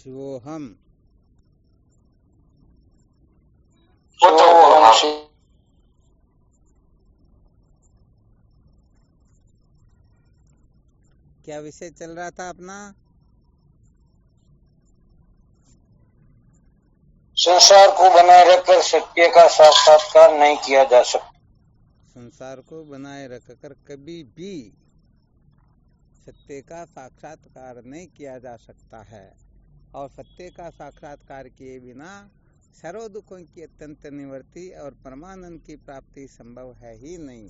शिवोहम। क्या विषय चल रहा था अपना? संसार को बनाए रखकर सत्य का साक्षात्कार नहीं किया जा सकता। संसार को बनाए रखकर कभी भी सत्य का साक्षात्कार नहीं किया जा सकता है, और सत्य का साक्षात्कार किए बिना सर्व दुखों की अत्यंत निवृत्ति और परमानंद की प्राप्ति संभव है ही नहीं।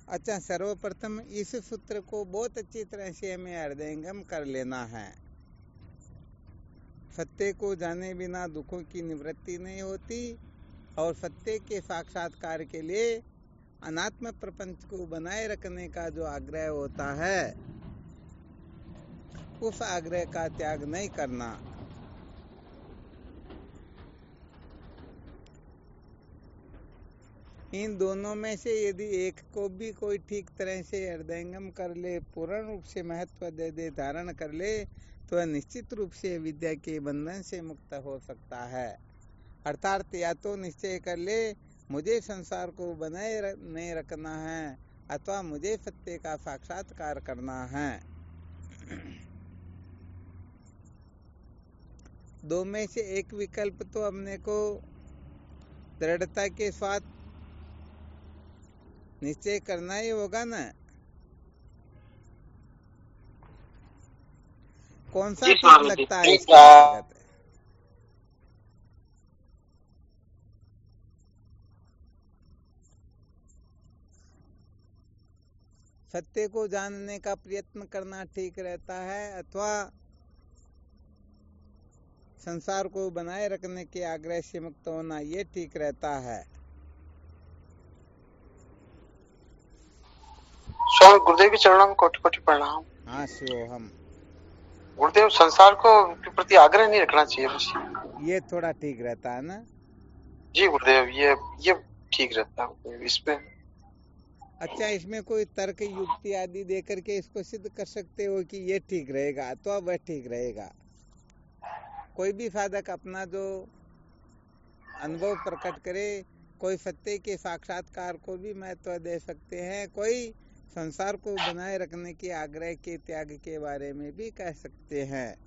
अच्छा, सर्वप्रथम इस सूत्र को बहुत अच्छी तरह से हमें हृदयंगम कर लेना है। सत्य को जाने बिना दुखों की निवृत्ति नहीं होती, और सत्य के साक्षात्कार के लिए अनात्म प्रपंच को बनाए रखने का जो आग्रह होता है, उस आग्रह का त्याग नहीं करना। इन दोनों में से यदि एक को भी कोई ठीक तरह से हृदयंगम कर ले, पूर्ण रूप से महत्व दे दे, धारण कर ले, तो निश्चित रूप से विद्या के बंधन से मुक्त हो सकता है। अर्थात या तो निश्चय कर ले मुझे संसार को बनाए नहीं रखना है, अथवा मुझे सत्य का साक्षात्कार करना है। दो में से एक विकल्प तो अपने को दृढ़ता के साथ निश्चय करना ही होगा ना। कौन सा ठीक लगता है इसके अंतर्गत? सत्य को जानने का प्रयत्न करना ठीक रहता है, अथवा संसार को बनाए रखने के आग्रह से मुक्त होना ये ठीक रहता है? स्वामी गुरुदेव के चरणों में कोटि कोटि प्रणाम। हाँ शिवोहम। गुरुदेव, संसार को के प्रति आग्रह नहीं रखना चाहिए बस, ये थोड़ा ठीक रहता है ना? जी गुरुदेव, ये ठीक रहता है इसमें। अच्छा, इसमें कोई तर्क युक्ति आदि दे करके इसको सिद्ध कर सकते हो कि ये ठीक रहेगा तो वह ठीक रहेगा? कोई भी साधक अपना जो अनुभव प्रकट करे, कोई सत्य के साक्षात्कार को भी महत्व दे सकते हैं, कोई संसार को बनाए रखने के आग्रह के त्याग के बारे में भी कह सकते हैं।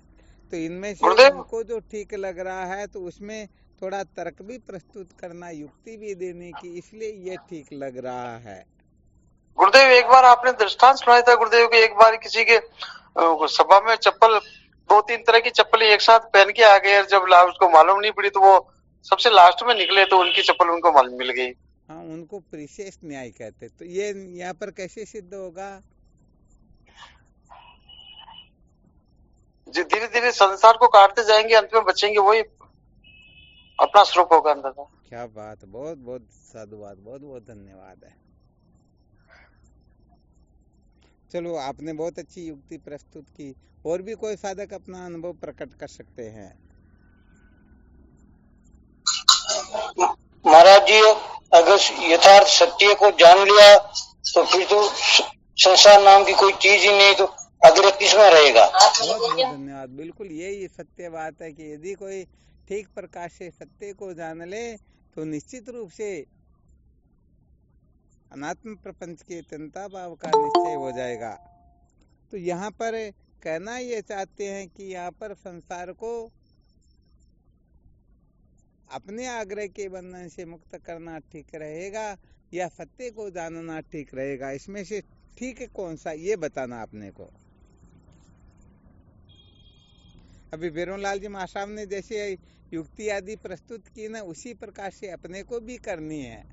तो इनमें से उनको जो ठीक लग रहा है तो उसमें थोड़ा तर्क भी प्रस्तुत करना, युक्ति भी देने की, इसलिए ये ठीक लग रहा है। गुरुदेव, एक बार आपने दृष्टांत सुनाया था गुरुदेव कि एक बार किसी के सभा में चप्पल, 2-3 तरह की चप्पलें एक साथ पहन के आ गए, और जब उसको मालूम नहीं पड़ी तो वो सबसे लास्ट में निकले तो उनकी चप्पल उनको मालूम मिल गई। हाँ, उनको परिशेष न्याय कहते। तो ये यहाँ पर कैसे सिद्ध होगा? जो धीरे धीरे संसार को काटते जाएंगे, अंत में बचेंगे वही अपना स्वरूप होगा अंदर का। क्या बात, बहुत बहुत साधुवाद, बहुत बहुत धन्यवाद है। चलो, आपने बहुत अच्छी युक्ति प्रस्तुत की। और भी कोई साधक अपना अनुभव प्रकट कर सकते हैं? महाराज जी, अगर यथार्थ सत्य को जान लिया तो फिर तो संसार नाम की कोई चीज ही नहीं, तो आग्रह किसमें रहेगा? बहुत बहुत धन्यवाद। बिल्कुल यही सत्य बात है कि यदि कोई ठीक प्रकार से सत्य को जान ले तो निश्चित रूप से अनात्म प्रपंच के तंता भाव का निश्चय हो जाएगा। तो यहाँ पर कहना ये चाहते हैं कि यहाँ पर संसार को अपने आग्रह के बंधन से मुक्त करना ठीक रहेगा या सत्य को जानना ठीक रहेगा? इसमें से ठीक कौन सा, ये बताना अपने को। अभी बेरोलाल जी महासाब ने जैसे युक्ति आदि प्रस्तुत की ना, उसी प्रकार से अपने को भी करनी है।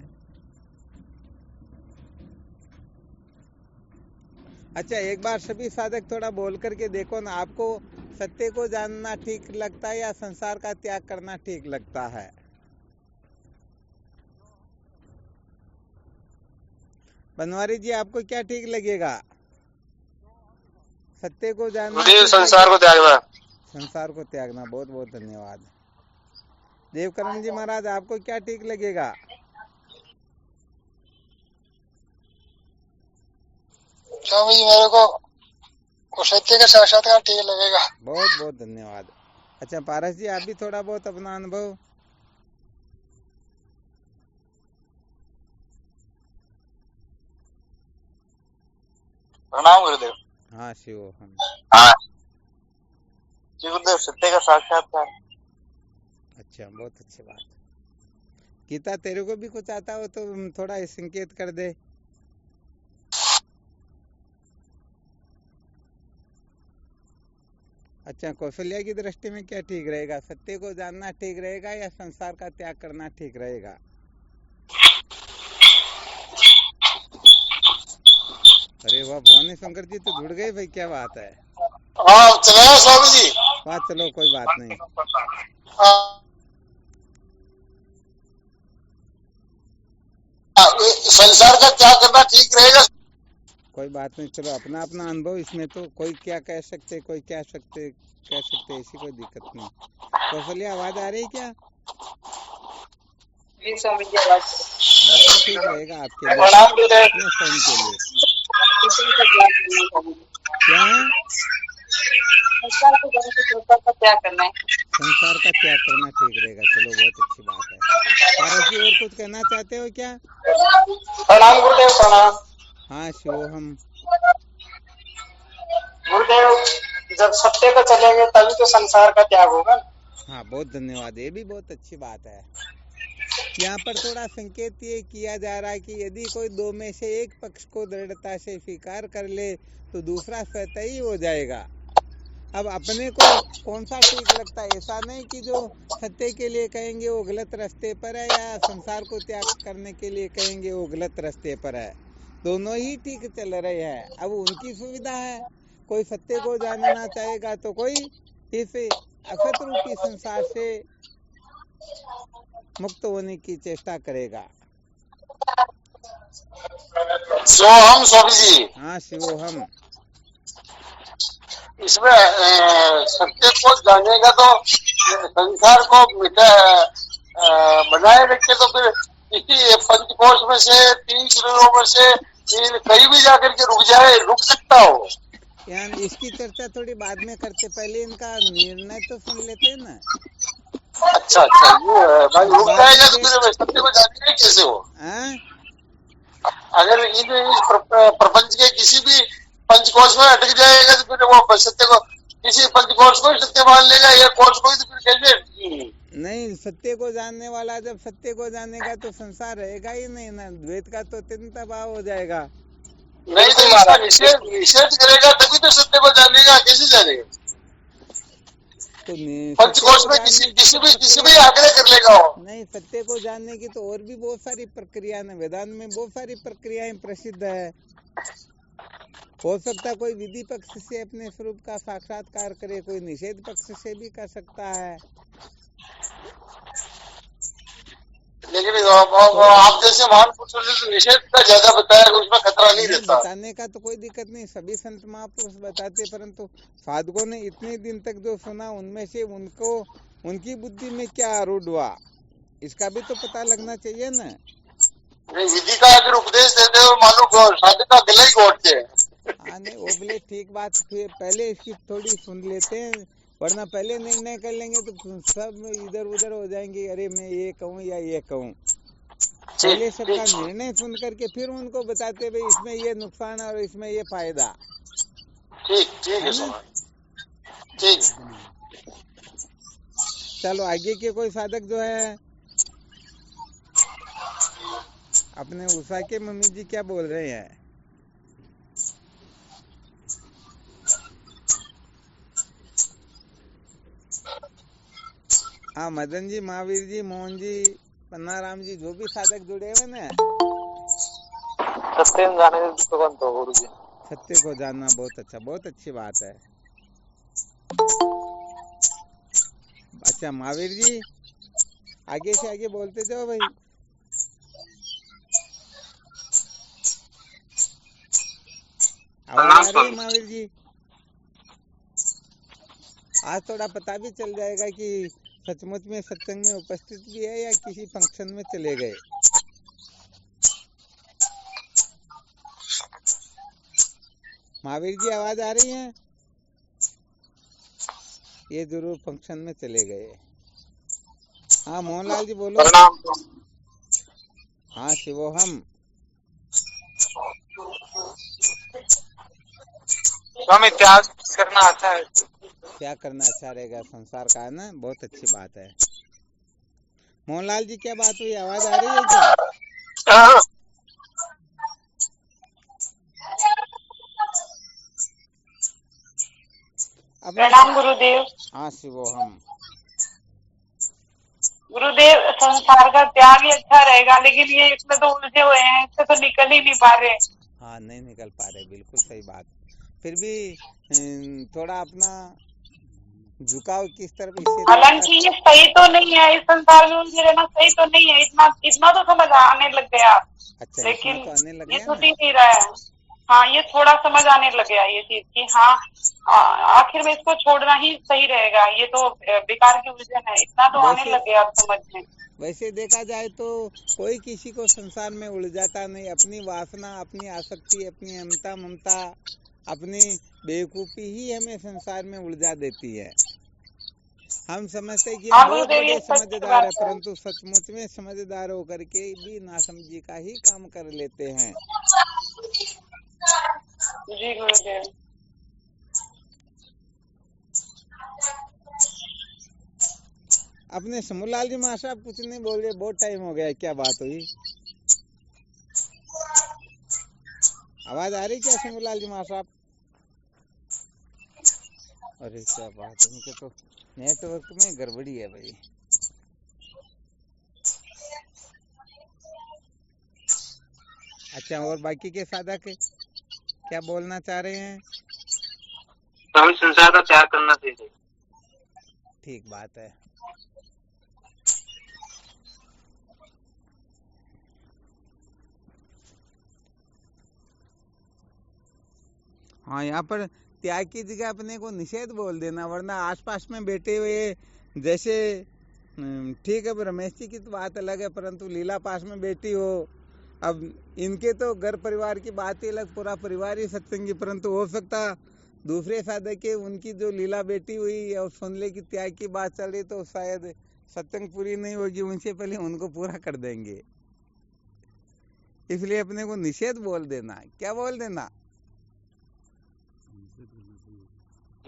अच्छा, एक बार सभी साधक थोड़ा बोल करके देखो ना, आपको सत्य को जानना ठीक लगता है या संसार का त्याग करना ठीक लगता है? बनवारी जी, आपको क्या ठीक लगेगा? सत्य को जानना, संसार को त्यागना। संसार को त्यागना। बहुत बहुत धन्यवाद। देवकरण जी महाराज, आपको क्या ठीक लगेगा? स्वामी जी, मेरे को को सत्य का साक्षात्कार ठीक लगेगा। बहुत बहुत धन्यवाद। अच्छा पारस जी, आप भी थोड़ा बहुत अपना अनुभव। प्रणाम गुरुदेव। हाँ शिव हम। हाँ जी गुरुदेव, सत्य का साक्षात्कार। अच्छा बहुत अच्छी बात। गीता तेरे को भी कुछ आता हो तो थोड़ा संकेत कर दे। अच्छा, कौशल्या की दृष्टि में क्या ठीक रहेगा? सत्य को जानना ठीक रहेगा या संसार का त्याग करना ठीक रहेगा? अरे वाह भवानी शंकर जी तो जुड़ गए भाई, क्या बात है। हाँ चलेगा स्वामी जी। बात चलो कोई बात नहीं। संसार का त्याग करना ठीक रहेगा। कोई बात नहीं, चलो अपना अपना अनुभव इसमें तो कोई क्या कह सकते, कोई क्या कह सकते, ऐसी कोई दिक्कत नहीं। कौशल्या आवाज आ रही क्या? स्वामी जी आवाज तो ठीक रहेगा आपके लिए, अपने स्वयं के लिए। क्या है? संसार का त्याग करना है। संसार का त्याग करना ठीक रहेगा, चलो बहुत अच्छी बात है। पारस जी और कुछ कहना चाहते हो क्या? प्रणाम गुरुदेव, प्रणाम। हाँ शिवोहम। गुरुदेव, जब सत्य पे चलेंगे तभी तो संसार का त्याग होगा। हाँ बहुत धन्यवाद, ये भी बहुत अच्छी बात है। यहाँ पर थोड़ा संकेत ये किया जा रहा है कि यदि कोई दो में से एक पक्ष को दृढ़ता से स्वीकार कर ले तो दूसरा स्वतः ही हो जाएगा। अब अपने को कौन सा ठीक लगता है, ऐसा नहीं कि जो सत्य के लिए कहेंगे वो गलत रास्ते पर है या संसार को त्याग करने के लिए कहेंगे वो गलत रास्ते पर है। दोनों ही ठीक चल रहे हैं। अब उनकी सुविधा है, कोई सत्य को जानना चाहेगा तो कोई इस असत रूपी संसार से मुक्त होने की चेष्टा करेगा। सोहम स्वामी जी। हाँ शिवोहम। इसमें सत्य को जानेगा तो संसार को बनाए रखे तो फिर किसी पंचकोश में से 3 शरीरों में से कहीं भी जाकर के रुक सकता हो। यार इसकी चर्चा थोड़ी बाद में करते, पहले इनका निर्णय तो सुन लेते हैं ना। अच्छा ये भाई रुक जाएगा तो फिर सत्य को जानेगा कैसे हो? अगर इस प्रपंच के किसी भी पंचकोश में अटक जाएगा तो फिर वो सत्य को किसी पंचकोश को सत्य मान लेगा, या कोश को, तो फिर कैसे? नहीं, सत्य को जानने वाला जब सत्य को जानेगा तो संसार रहेगा ही नहीं ना, द्वैत का तो अत्यंत भाव हो जाएगा। नहीं तो इसका निषेध करेगा तभी तो सत्य को जानेगा, कैसे जानेगा? तो पंचकोश में किसी भी आग्रह कर लेगा वो। नहीं, सत्य को जानने की तो और भी बहुत सारी प्रक्रिया है, वेदांत में बहुत सारी प्रक्रियाएं प्रसिद्ध है। हो सकता कोई विधि पक्ष से अपने स्वरूप का साक्षात्कार करे, कोई निषेध पक्ष से भी कर सकता है। लेकिन आप जैसे महान पुरुषों ने तो निषेध का ज्यादा बताया, उसमें खतरा नहीं रहता। बताने का तो कोई दिक्कत नहीं, सभी संत महापुरुष बताते, परंतु साधकों ने इतने दिन तक जो सुना उनमें से उनकी बुद्धि में क्या आरूढ़ हुआ, इसका भी तो पता लगना चाहिए ना। विधि का अगर उपदेश देते हो मानो साधक का गला ही घोटते हैं। हाँ नहीं, वो बोले ठीक बात, फिर पहले इसकी थोड़ी सुन लेते हैं, वरना पहले निर्णय कर लेंगे तो सब इधर उधर हो जाएंगे। अरे मैं ये कहूँ या ये कहूँ, पहले सबका निर्णय सुन करके फिर उनको बताते भाई इसमें ये नुकसान और इसमें ये फायदा। ठीक है ठीक। चलो आगे के कोई साधक जो है, अपने उषा के मम्मी जी क्या बोल रहे हैं? हाँ मदन जी, महावीर जी, मोहन जी, पन्नाराम जी, जो भी साधक जुड़े हुए ना, सत्य जाने तो गुरु जी, सत्य को जानना बहुत अच्छा, बहुत अच्छी बात है। अच्छा महावीर जी, आगे से आगे बोलते जाओ भाई। आवाज आ रही है महावीर जी? आज थोड़ा पता भी चल जाएगा कि सचमुच में सत्संग में उपस्थित भी है या किसी फंक्शन में चले गए। महावीर जी आवाज आ रही है? ये जरूर फंक्शन में चले गए। हाँ मोहनलाल जी बोलो। प्रणाम। हाँ शिवोहम। स्वामी त्याग करना अच्छा है। क्या करना अच्छा रहेगा संसार का, है ना? बहुत अच्छी बात है। मोहनलाल जी क्या बात हुई, आवाज आ रही है क्या? प्रणाम गुरुदेव। हाँ शिवोहम। गुरुदेव संसार का त्याग ही अच्छा रहेगा, लेकिन ये इसमें तो उलझे हुए हैं, इससे तो निकल ही नहीं पा रहे। हाँ नहीं निकल पा रहे, बिल्कुल सही बात। फिर भी थोड़ा अपना झुकाव किस तरफ, इससे हालांकि ये सही तो नहीं है, इस संसार में उलझे रहना सही तो नहीं है। इतना तो समझ आने लग गया। अच्छा लेकिन तो आने लग ये गया छूट ना? ही नहीं रहा है। हाँ ये थोड़ा समझ आने लग गया ये चीज की। हाँ आखिर में इसको छोड़ना ही सही रहेगा, ये तो बेकार की उलझन है। इतना तो आने लग गया अब समझ में। वैसे देखा जाए तो कोई किसी को संसार में उलझाता नहीं। अपनी वासना, अपनी आसक्ति, अपनी अहमता ममता, अपनी बेवकूफी ही हमें संसार में उलझा देती है। हम समझते कि हम बहुत बड़े समझदार है, परंतु सचमुच में समझदार होकर के भी नासमझी का ही काम कर लेते हैं। जी गुरुदेव। अपने समूलाल जी महासाहब कुछ नहीं बोल रहे, बहुत टाइम हो गया, क्या बात हुई? आवाज आ रही क्या समूलाल जी महासाहब? अरे क्या बात है, उनके तो नेटवर्क में गड़बड़ी है भाई। अच्छा, और बाकी के साधक क्या बोलना चाह रहे हैं? स्वामी संसार का त्याग करना चाहिए। ठीक बात है। हाँ यहाँ पर त्याग की जगह अपने को निषेध बोल देना, वरना आसपास में बैठे हुए जैसे ठीक है रमेश जी की तो बात अलग है, परंतु लीला पास में बैठी हो। अब इनके तो घर परिवार की बात ही अलग, पूरा परिवार ही सत्संगी, परंतु हो सकता दूसरे साधक के उनकी जो लीला बैठी हुई और सुन ले कि त्याग की बात चल रही तो शायद सत्संग पूरी नहीं होगी, उनसे पहले उनको पूरा कर देंगे। इसलिए अपने को निषेध बोल देना। क्या बोल देना?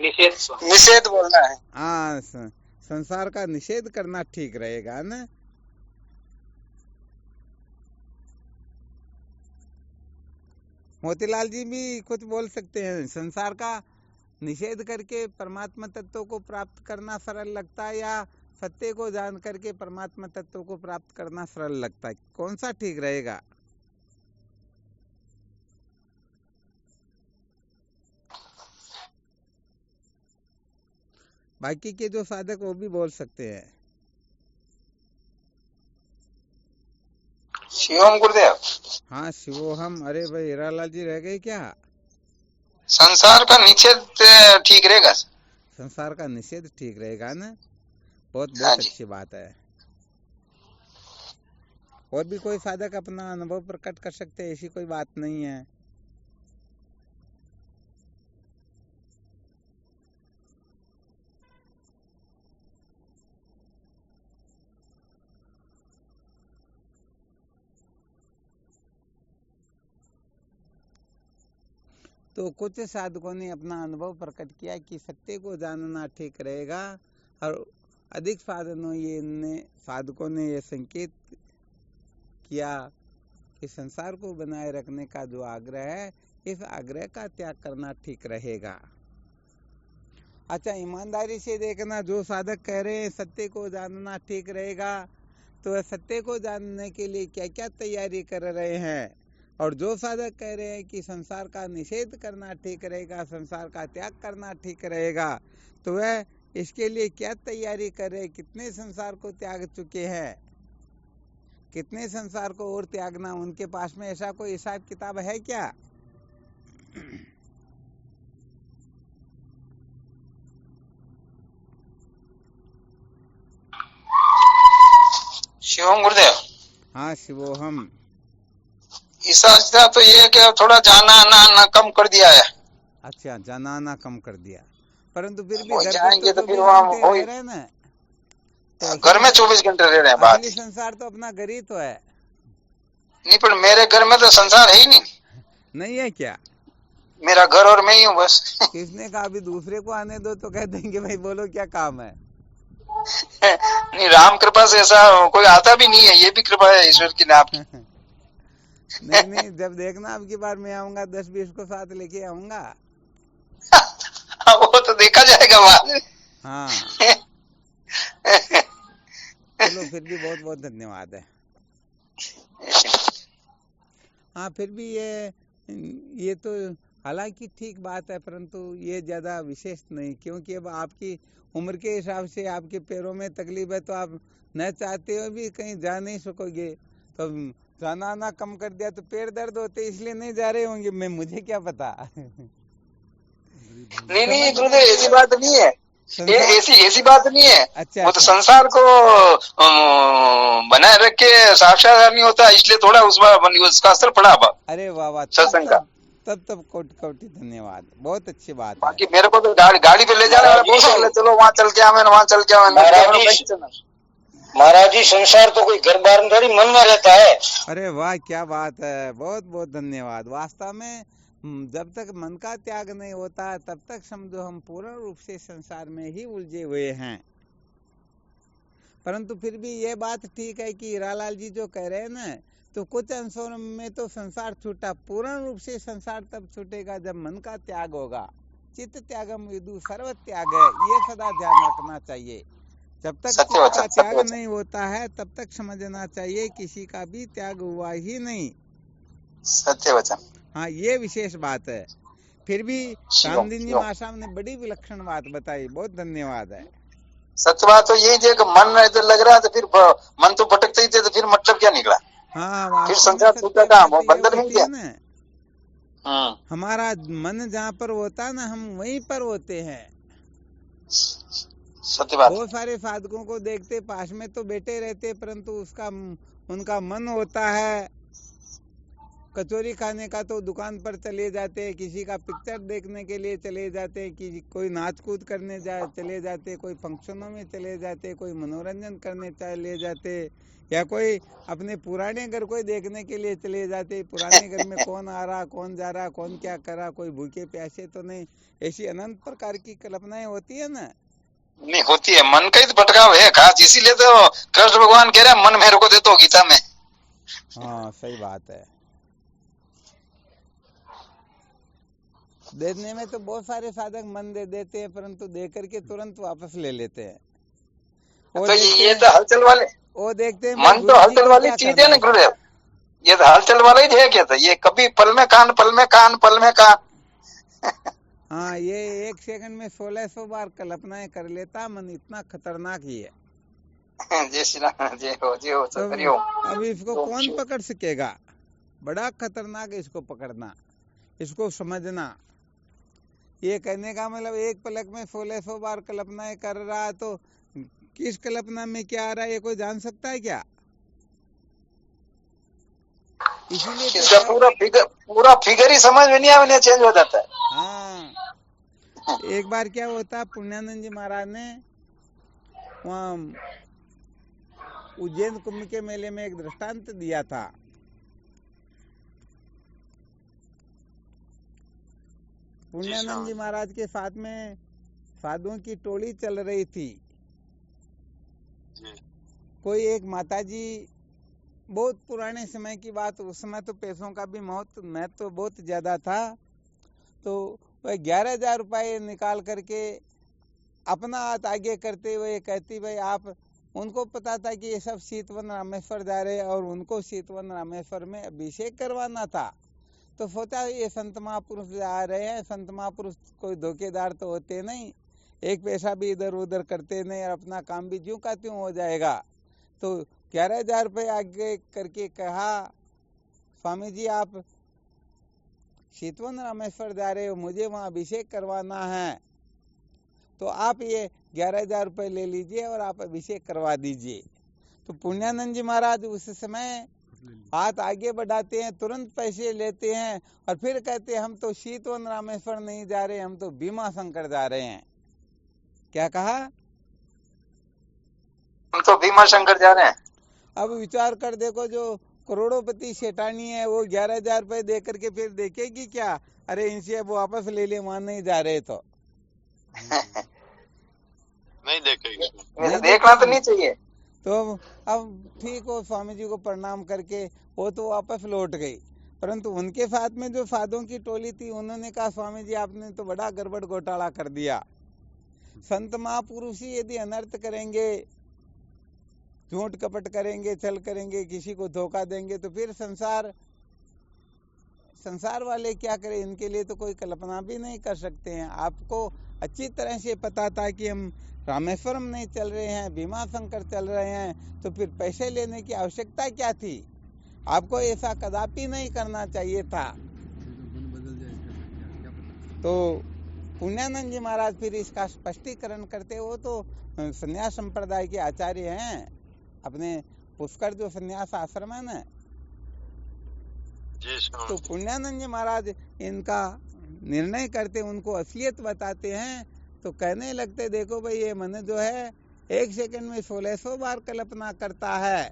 निषेध बोलना है। हाँ संसार का निषेध करना ठीक रहेगा ना। मोतीलाल जी भी कुछ बोल सकते हैं। संसार का निषेध करके परमात्मा तत्व को प्राप्त करना सरल लगता है या सत्य को जान करके परमात्मा तत्व को प्राप्त करना सरल लगता है? कौन सा ठीक रहेगा? बाकी के जो साधक वो भी बोल सकते हैं। शिवम गुरुदेव। हाँ शिवोहम। अरे भाई हीरालाल जी रह गए क्या? संसार का निषेध ठीक रहेगा? संसार का निषेध ठीक रहेगा ना। बहुत अच्छी बात है। और भी कोई साधक अपना अनुभव प्रकट कर सकते हैं, ऐसी कोई बात नहीं है। तो कुछ साधकों ने अपना अनुभव प्रकट किया कि सत्य को जानना ठीक रहेगा, और अधिक साधकों ने ये संकेत किया कि संसार को बनाए रखने का जो आग्रह है, इस आग्रह का त्याग करना ठीक रहेगा। अच्छा ईमानदारी से देखना, जो साधक कह रहे हैं सत्य को जानना ठीक रहेगा, तो सत्य को जानने के लिए क्या क्या तैयारी कर रहे हैं, और जो साधक कह रहे हैं कि संसार का निषेध करना ठीक रहेगा, संसार का त्याग करना ठीक रहेगा, तो वह इसके लिए क्या तैयारी कर रहे हैं? कितने संसार को त्याग चुके हैं, कितने संसार को और त्यागना उनके पास में ऐसा कोई हिसाब किताब है क्या? शिवम गुरुदेव। हाँ शिवोहम। इस तो ये कि थोड़ा जाना आना कम कर दिया है। अच्छा, जाना आना कम कर दिया, परंतु फिर भी वो घर पर जाएंगे तो तो फिर 24 वहाँ घंटे वही रह रहे हैं ना, तो घर में 24 घंटे रह रहे हैं बात असली ही संसार तो अपना घर ही तो है। नहीं, पर मेरे घर में तो संसार है ही नहीं, नहीं है क्या? मेरा घर और मैं ही हूँ बस। किसने कहा? अभी दूसरे को आने दो तो कह देंगे भाई बोलो क्या काम है। नहीं, राम कृपा से ऐसा कोई आता भी नहीं है, ये भी कृपा है ईश्वर की ना आपकी। नहीं नहीं, जब देखना अब की बार मैं आऊंगा 10-20 को साथ लेके आऊंगा। वो तो देखा जाएगा बाद में। हाँ चलो, फिर भी बहुत बहुत धन्यवाद है। हाँ, फिर भी ये तो हालांकि ठीक बात है, परंतु ये ज्यादा विशेष नहीं, क्योंकि अब आपकी उम्र के हिसाब से आपके पैरों में तकलीफ है, तो आप न चाहते हुए भी कहीं जा नहीं सकोगे। तो जाना आना कम कर दिया तो पैर दर्द होते, इसलिए नहीं जा रहे होंगे, मैं मुझे क्या पता। नहीं नहीं गुरुदेव, ऐसी बात नहीं है, संसार ऐसी बात नहीं है। अच्छा वो तो अच्छा संसार को बनाए रख के साक्षात्कार नहीं होता, इसलिए थोड़ा उसका असर पड़ा। अरे वाह वाह, सत्संग का तब कोटि कोटि धन्यवाद, बहुत अच्छी बात है। बाकी मेरे को तो गाड़ी पे ले जाने वाला बहुत सकले, चलो वहाँ चल के आवे, वहाँ चल के आवे। महाराज जी, संसार तो कोई घर बार में थोड़ी, मन में रहता है। अरे वाह, क्या बात है, बहुत बहुत धन्यवाद। वास्तव में जब तक मन का त्याग नहीं होता तब तक समझो हम पूर्ण रूप से संसार में ही उलझे हुए हैं। परंतु फिर भी ये बात ठीक है कि हीरालाल जी जो कह रहे हैं ना, तो कुछ अंशों में तो संसार छूटा, पूर्ण रूप से संसार तब छूटेगा जब मन का त्याग होगा। चित्त त्यागम विदु सर्व त्याग है, ये सदा ध्यान रखना चाहिए। जब तक चित्त का त्याग नहीं होता है तब तक समझना चाहिए किसी का भी त्याग हुआ ही नहीं। सत्य वचन। हाँ, ये विशेष बात है। फिर भी रामदीन जी महाशय ने बड़ी विलक्षण बात बताई, बहुत धन्यवाद है। सत्य बात तो यही थी कि मन इधर लग रहा है, तो फिर मन तो भटकते ही थे, तो फिर मतलब क्या निकला। हाँ, फिर संसार छूटा था, वो बंधन मिल गया ना। हमारा मन जहाँ पर होता है ना, हम वहीं पर होते हैं। सत्य बात। बहुत सारे साधकों को देखते पास में तो बैठे रहते, परंतु उनका मन होता है कचौरी खाने का, तो दुकान पर चले जाते हैं, किसी का पिक्चर देखने के लिए चले जाते हैं, कि कोई नाच कूद करने चले जाते, कोई फंक्शनों में चले जाते, कोई मनोरंजन करने चले जाते, या कोई अपने पुराने घर को देखने के लिए चले जाते। पुराने घर में कौन आ रहा, कौन जा रहा, कौन क्या कर रहा, कोई भूखे प्यासे तो नहीं, ऐसी अनंत प्रकार की कल्पनाएं होती है ना। नहीं होती है, मन का ही तो भटकाव है खास, इसीलिए तो कृष्ण भगवान कह रहे हैं मन मेरे को दे दो गीता में। हाँ, सही बात है। देने में तो बहुत सारे साधक मन दे देते हैं, परंतु दे करके तुरंत वापस ले लेते हैं। तो ये तो हलचल वाले, वो देखते हैं मन तो हलचल वाली चीज है ना गुरुदेव, ये तो हलचल वाला ही है क्या था, ये कभी पल में कान, पल में कान, पल में कान। हाँ, ये 1 सेकंड में 1600 बार कल्पनाएं कर लेता मन, इतना खतरनाक ही है। जय श्री राम, जय हो, जय हो, तो अब इसको कौन पकड़ सकेगा? बड़ा खतरनाक है इसको पकड़ना, इसको समझना। ये कहने का मतलब एक पलक में 1600 बार कल्पनाएं कर रहा है, तो किस कल्पना में क्या आ रहा है ये कोई जान सकता है क्या? इसीलिए इसका पूरा फिगर ही समझ में नहीं आने, चेंज हो जाता है। हाँ, एक बार क्या होता, पुण्यानंद जी महाराज ने वहाँ उज्जैन कुंभ के मेले में एक दृष्टांत दिया था। पुण्यानंद जी महाराज के साथ में साधुओं की टोली चल रही थी। कोई एक माताजी, बहुत पुराने समय की बात, उस समय तो पैसों का भी महत्व तो बहुत ज्यादा था, तो वह 11,000 रुपये निकाल करके अपना हाथ आगे करते हुए कहती, भाई आप, उनको पता था कि ये सब सीतवन रामेश्वर जा रहे और उनको सीतवन रामेश्वर में अभिषेक करवाना था। तो सोचा ये संत महापुरुष जा रहे हैं, संत महापुरुष कोई धोखेदार तो होते नहीं, एक पैसा भी इधर उधर करते नहीं और अपना काम भी ज्यों का त्यों हो जाएगा। तो 11,000 रुपये आगे करके कहा, स्वामी जी आप सीतवन रामेश्वर जा रहे हो, मुझे वहाँ अभिषेक करवाना है, तो आप ये 11,000 रुपये ले लीजिए और आप अभिषेक करवा दीजिए। तो पुण्यानंद जी महाराज उस समय हाथ आगे बढ़ाते हैं, तुरंत पैसे लेते हैं और फिर कहते हैं हम तो शीतवन रामेश्वर नहीं जा रहे, हम तो भीमा शंकर जा रहे हैं। क्या कहा? हम तो भीमा शंकर जा रहे हैं। अब विचार कर देखो, जो करोड़ों सेठानी है वो 11,000 रुपए दे करके फिर देखेगी क्या? अरे इनसे अब वापस ले ले, वहां नहीं जा रहे तो नहीं देखेगी, देखना तो नहीं चाहिए। तो अब ठीक हो, स्वामी जी को प्रणाम करके वो तो वापस लौट गई, परंतु उनके साथ में जो साधुओं की टोली थी उन्होंने कहा स्वामी जी आपने तो बड़ा गड़बड़ घोटाला कर दिया। संत महापुरुष ही यदि अनर्थ करेंगे, झूठ कपट करेंगे, छल करेंगे, किसी को धोखा देंगे तो फिर संसार वाले क्या करें? इनके लिए तो कोई कल्पना भी नहीं कर सकते हैं। आपको अच्छी तरह से पता था कि हम रामेश्वरम नहीं चल रहे हैं, भीमा शंकर चल रहे हैं, तो फिर पैसे लेने की आवश्यकता क्या थी? आपको ऐसा कदापि नहीं करना चाहिए था। तो पुण्यानंद जी महाराज फिर इसका स्पष्टीकरण करते, वो तो संन्यास संप्रदाय के आचार्य हैं, अपने पुष्कर जो संन्यास आश्रम है ना, तो पुण्यानंद जी महाराज इनका निर्णय करते, उनको असलियत बताते हैं, तो कहने लगते देखो भाई ये मन जो है 1 सेकंड में 1600 बार कल्पना करता है।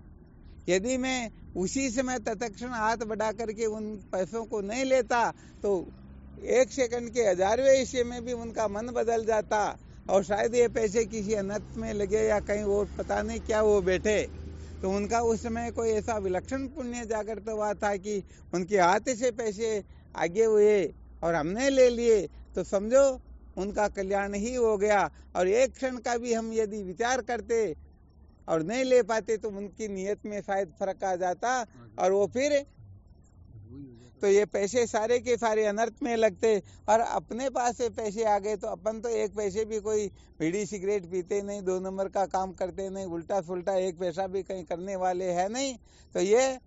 यदि मैं उसी समय तत्क्षण हाथ बढ़ा करके उन पैसों को नहीं लेता तो 1 सेकंड के 1000वें हिस्से में भी उनका मन बदल जाता और शायद ये पैसे किसी अनर्थ में लगे या कहीं और पता नहीं क्या वो बैठे। तो उनका उस समय कोई ऐसा विलक्षण पुण्य जागृत हुआ था कि उनके हाथ से पैसे आगे हुए और हमने ले लिए, तो समझो उनका कल्याण ही हो गया। और एक क्षण का भी हम यदि विचार करते और नहीं ले पाते तो उनकी नियत में शायद फर्क आ जाता और वो फिर तो ये पैसे सारे के सारे अनर्थ में लगते। और अपने पास से पैसे आ गए तो अपन तो 1 पैसे भी कोई बीड़ी सिगरेट पीते नहीं, 2 नंबर का काम करते नहीं, उल्टा सुल्टा 1 पैसा भी कहीं करने वाले है नहीं। तो ये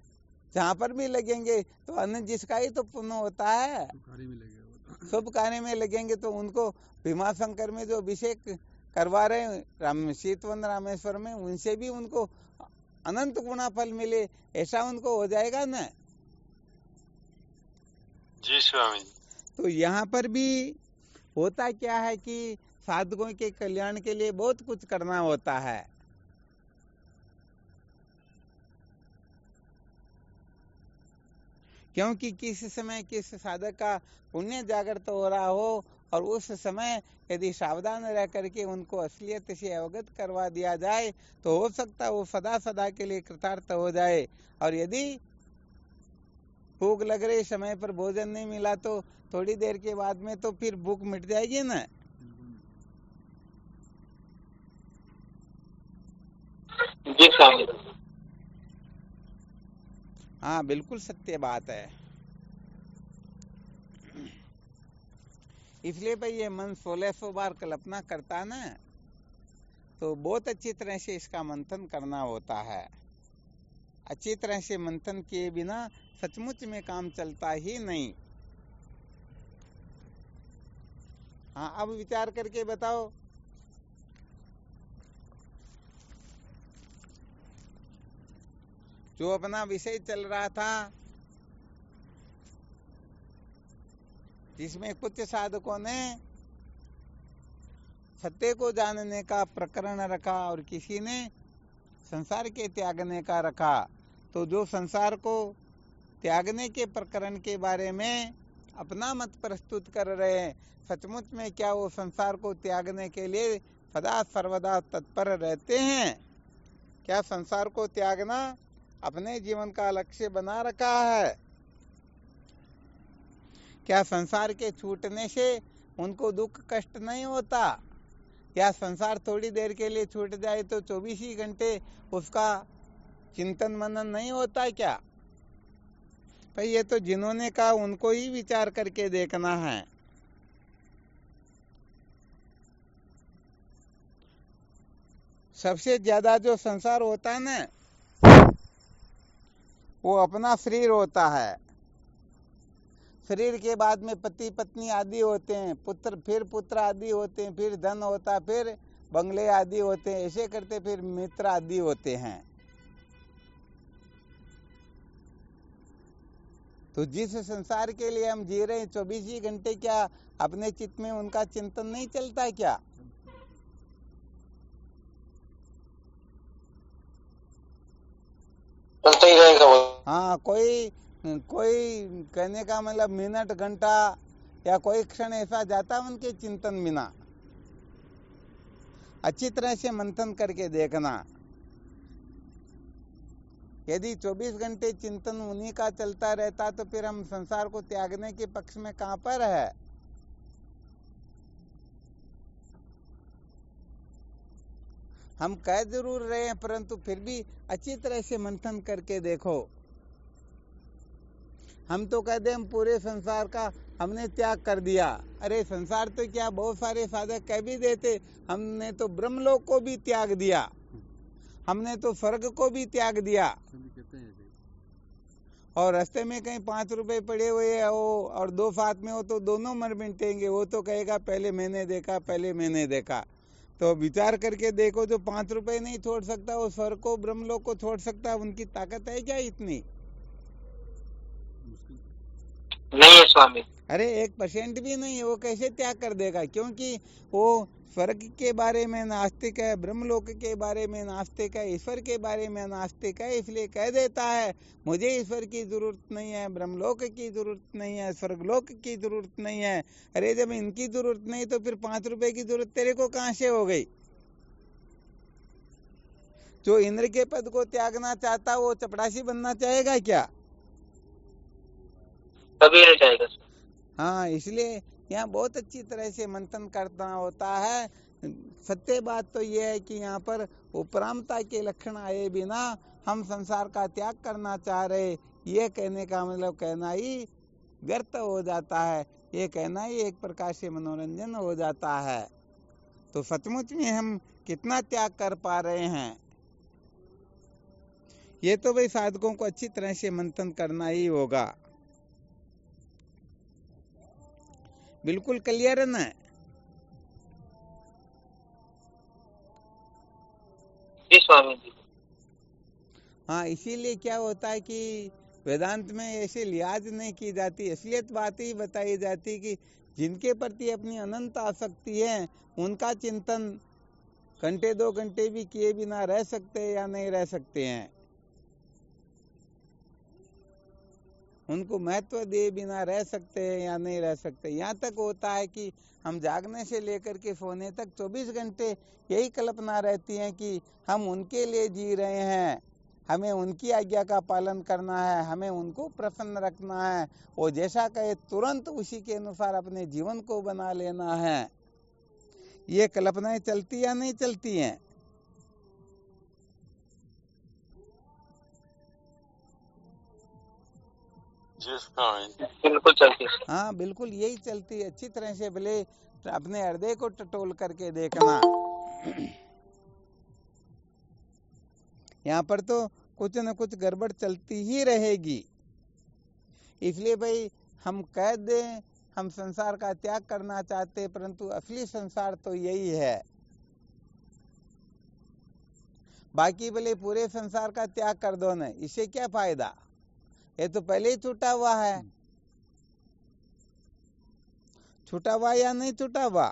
जहाँ पर भी लगेंगे तो अन्न जिसका ही तो पुण्य होता है, शुभ कार्य में लगेंगे। तो उनको भीमा शंकर में जो अभिषेक करवा रहे शीतवन रामेश्वर में, उनसे भी उनको अनंत गुना फल मिले, ऐसा उनको हो जाएगा ना जी स्वामी। तो यहाँ पर भी होता क्या है कि साधकों के कल्याण के लिए बहुत कुछ करना होता है। क्योंकि किस समय किस साधक का पुण्य जागृत हो रहा हो और उस समय यदि सावधान रह करके उनको असलियत से अवगत करवा दिया जाए तो हो सकता है वो सदा सदा के लिए कृतार्थ हो जाए। और यदि भूख लग रही, समय पर भोजन नहीं मिला तो थोड़ी देर के बाद में तो फिर भूख मिट जाएगी ना। जी स्वामी। हाँ बिल्कुल सत्य बात है। इसलिए भाई ये मन 1600 बार कल्पना करता ना, तो बहुत अच्छी तरह से इसका मंथन करना होता है। अच्छी तरह से मंथन किए बिना सचमुच में काम चलता ही नहीं। हाँ अब विचार करके बताओ, जो अपना विषय चल रहा था जिसमें कुछ साधकों ने सत्य को जानने का प्रकरण रखा और किसी ने संसार के त्यागने का रखा, तो जो संसार को त्यागने के प्रकरण के बारे में अपना मत प्रस्तुत कर रहे हैं, सचमुच में क्या वो संसार को त्यागने के लिए सदा सर्वदा तत्पर रहते हैं? क्या संसार को त्यागना अपने जीवन का लक्ष्य बना रखा है? क्या संसार के छूटने से उनको दुख कष्ट नहीं होता? या संसार थोड़ी देर के लिए छूट जाए तो 24 ही घंटे उसका चिंतन मनन नहीं होता क्या? भाई ये तो जिन्होंने कहा उनको ही विचार करके देखना है। सबसे ज्यादा जो संसार होता है ना, वो अपना शरीर होता है। शरीर के बाद में पति पत्नी आदि होते हैं, पुत्र आदि होते हैं, फिर धन होता है, फिर बंगले आदि होते हैं, ऐसे करते फिर मित्र आदि होते हैं। तो जिस संसार के लिए हम जी रहे हैं 24 ही घंटे, क्या अपने चित्त में उनका चिंतन नहीं चलता क्या? चलता ही रहेगा वो। हाँ, कोई कहने का मतलब मिनट, घंटा या कोई क्षण ऐसा जाता उनके चिंतन बिना। अच्छी तरह से मंथन करके देखना। यदि 24 घंटे चिंतन उन्हीं का चलता रहता तो फिर हम संसार को त्यागने के पक्ष में कहां पर है? हम कह जरूर रहे हैं, परंतु फिर भी अच्छी तरह से मंथन करके देखो। हम तो कहते हैं हम पूरे संसार का हमने त्याग कर दिया। अरे संसार तो क्या, बहुत सारे साधक कह भी देते हमने तो ब्रह्मलोक को भी त्याग दिया, हमने तो स्वर्ग को भी त्याग दिया। और रास्ते में कहीं 5 रुपए पड़े हुए हो और 2 साथ में हो तो दोनों मर मिटेंगे। वो तो कहेगा पहले मैंने देखा, पहले मैंने देखा। तो विचार करके देखो, जो 5 रुपए नहीं छोड़ सकता वो स्वर्ग को, ब्रह्मलोक को छोड़ सकता, उनकी ताकत है क्या इतनी? नहीं है स्वामी। अरे 1% भी नहीं है, वो कैसे त्याग कर देगा? क्योंकि वो स्वर्ग के बारे में नास्तिक है, ब्रह्मलोक के बारे में नास्तिक है, ईश्वर के बारे में नास्तिक है। इसलिए कह देता है मुझे ईश्वर की जरूरत नहीं है, ब्रह्मलोक की जरूरत नहीं है, स्वर्गलोक की जरूरत नहीं है। अरे जब इनकी जरूरत नहीं तो फिर 5 रुपए की जरूरत तेरे को कहां से हो गई? जो इंद्र के पद को त्यागना चाहता वो चपरासी बनना चाहेगा क्या? कभी नहीं चाहेगा। हाँ, इसलिए यहाँ बहुत अच्छी तरह से मंथन करना होता है। सत्य बात तो ये है कि यहाँ पर उपरामता के लक्षण आए बिना हम संसार का त्याग करना चाह रहे, ये कहने का मतलब कहना ही व्यर्थ हो जाता है। ये कहना ही एक प्रकार से मनोरंजन हो जाता है। तो सचमुच में हम कितना त्याग कर पा रहे हैं, ये तो भाई साधकों को अच्छी तरह से मंथन करना ही होगा। बिल्कुल क्लियर है ना? जी स्वामी जी। हाँ, इसीलिए क्या होता है कि वेदांत में ऐसे लिहाज नहीं की जाती, असलियत बात ही बताई जाती कि जिनके प्रति अपनी अनंत आसक्ति है उनका चिंतन घंटे 2 घंटे भी किए बिना रह सकते हैं या नहीं रह सकते हैं, उनको महत्व दे बिना रह सकते हैं या नहीं रह सकते। यहाँ तक होता है कि हम जागने से लेकर के सोने तक 24 घंटे यही कल्पना रहती है कि हम उनके लिए जी रहे हैं, हमें उनकी आज्ञा का पालन करना है, हमें उनको प्रसन्न रखना है, वो जैसा कहे तुरंत उसी के अनुसार अपने जीवन को बना लेना है। ये कल्पनाएं चलती या नहीं चलती हैं? बिल्कुल चलती है। हाँ, बिल्कुल यही चलती है। अच्छी तरह से भले अपने हृदय को टटोल करके देखना। यहाँ पर तो कुछ न कुछ गड़बड़ चलती ही रहेगी। इसलिए भाई हम कह दें हम संसार का त्याग करना चाहते, परंतु असली संसार तो यही है। बाकी भले पूरे संसार का त्याग कर दो न, इससे क्या फायदा? ये तो पहले ही छूटा हुआ है। छूटा हुआ या नहीं छूटा हुआ?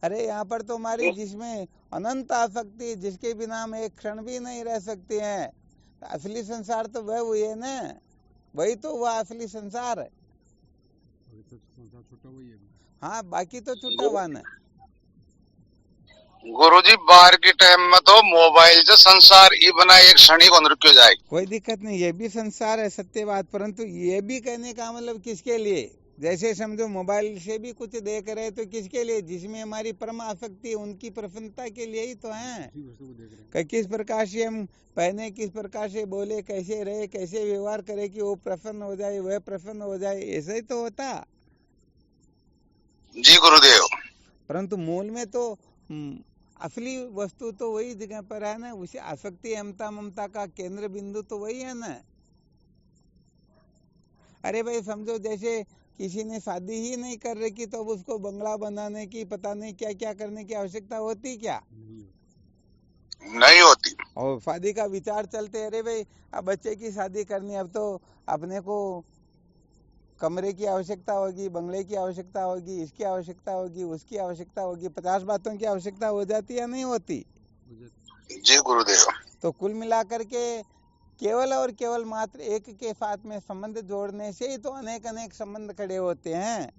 अरे यहाँ पर तो हमारी जिसमें अनंत आसक्ति, जिसके बिना हम एक क्षण भी नहीं रह सकते हैं, असली संसार तो वह हुई है ना, वही तो हुआ असली संसार है। हाँ, बाकी तो छूटा हुआ ना। गुरुजी बाहर के टाइम में तो मोबाइल से संसार ही बना एक क्षणिक अनुरुक्यो जाए, कोई दिक्कत नहीं, ये भी संसार है, सत्य बात। परंतु ये भी कहने का मतलब किसके लिए? जैसे समझो मोबाइल से भी कुछ देख रहे तो किसके लिए? जिसमें हमारी परम आसक्ति है उनकी प्रसन्नता के लिए ही तो है। किस प्रकार से हम पहने, किस प्रकार से बोले, कैसे रहे, कैसे व्यवहार करे कि वो प्रसन्न हो जाए, वह प्रसन्न हो जाए, ऐसे ही तो होता। जी गुरुदेव। परंतु मूल में तो असली वस्तु तो वही जगह पर है ना। उसे आसक्ति अहमता ममता का केंद्र बिंदु तो वही है ना। अरे भाई समझो जैसे किसी ने शादी ही नहीं कर रखी तो अब उसको बंगला बनाने की, पता नहीं क्या क्या करने की आवश्यकता होती क्या? नहीं होती। और शादी का विचार चलते, अरे भाई अब बच्चे की शादी करनी, अब तो अपने को कमरे की आवश्यकता होगी, बंगले की आवश्यकता होगी, इसकी आवश्यकता होगी, उसकी आवश्यकता होगी, 50 बातों की आवश्यकता हो जाती है या नहीं होती? जी गुरुदेव। तो कुल मिलाकर के केवल और केवल मात्र एक के साथ में संबंध जोड़ने से ही तो अनेक अनेक संबंध खड़े होते हैं।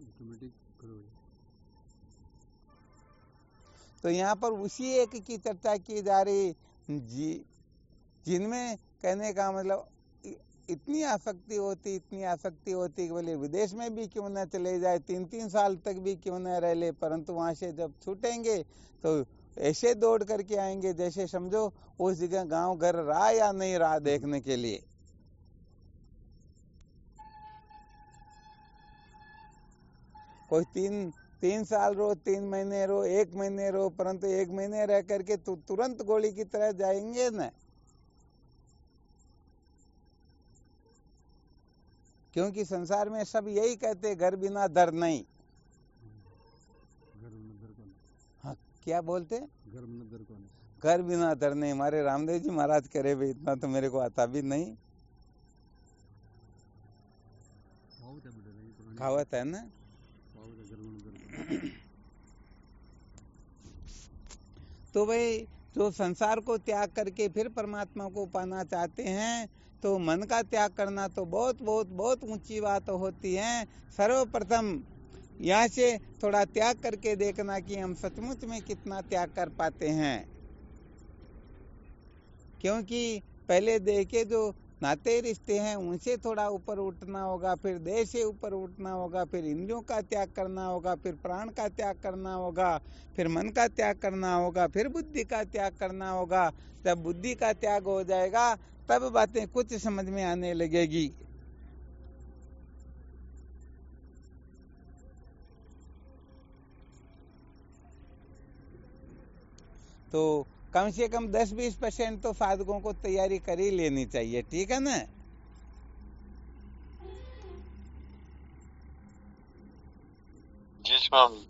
तो यहाँ पर उसी एक की चर्चा की जा रही जी, जिनमें कहने का मतलब इतनी आसक्ति होती कि बोले विदेश में भी क्यों न चले जाए, 3-3 साल तक भी क्यों न रह ले, परंतु वहां से जब छूटेंगे तो ऐसे दौड़ करके आएंगे जैसे समझो उस जगह गांव घर रहा या नहीं रहा देखने के लिए। कोई 3 साल रो, 3 महीने रो, 1 महीने रो, परंतु 1 महीने रह करके तुरंत गोली की तरह जाएंगे न, क्योंकि संसार में सब यही कहते घर बिना दर नहीं। हाँ, क्या बोलते? घर बिना दर नहीं। हमारे रामदेव जी महाराज कह रहे भाई इतना तो मेरे को आता भी नहीं। कहावत है ना। तो भाई जो संसार को त्याग करके फिर परमात्मा को पाना चाहते हैं तो मन का त्याग करना तो बहुत बहुत बहुत ऊंची बात होती है। सर्वप्रथम यहाँ से थोड़ा त्याग करके देखना कि हम सचमुच में कितना त्याग कर पाते हैं, क्योंकि पहले देखे जो नाते रिश्ते हैं उनसे थोड़ा ऊपर उठना होगा, फिर देह से ऊपर उठना होगा, फिर इंद्रियों का त्याग करना होगा, फिर प्राण का त्याग करना होगा, फिर मन का त्याग करना होगा, फिर बुद्धि का त्याग करना होगा। जब बुद्धि का त्याग हो जाएगा तब बातें कुछ समझ में आने लगेगी। तो कम से कम 10-20% तो साधकों को तैयारी कर ही लेनी चाहिए, ठीक है ना। जी स्वामी।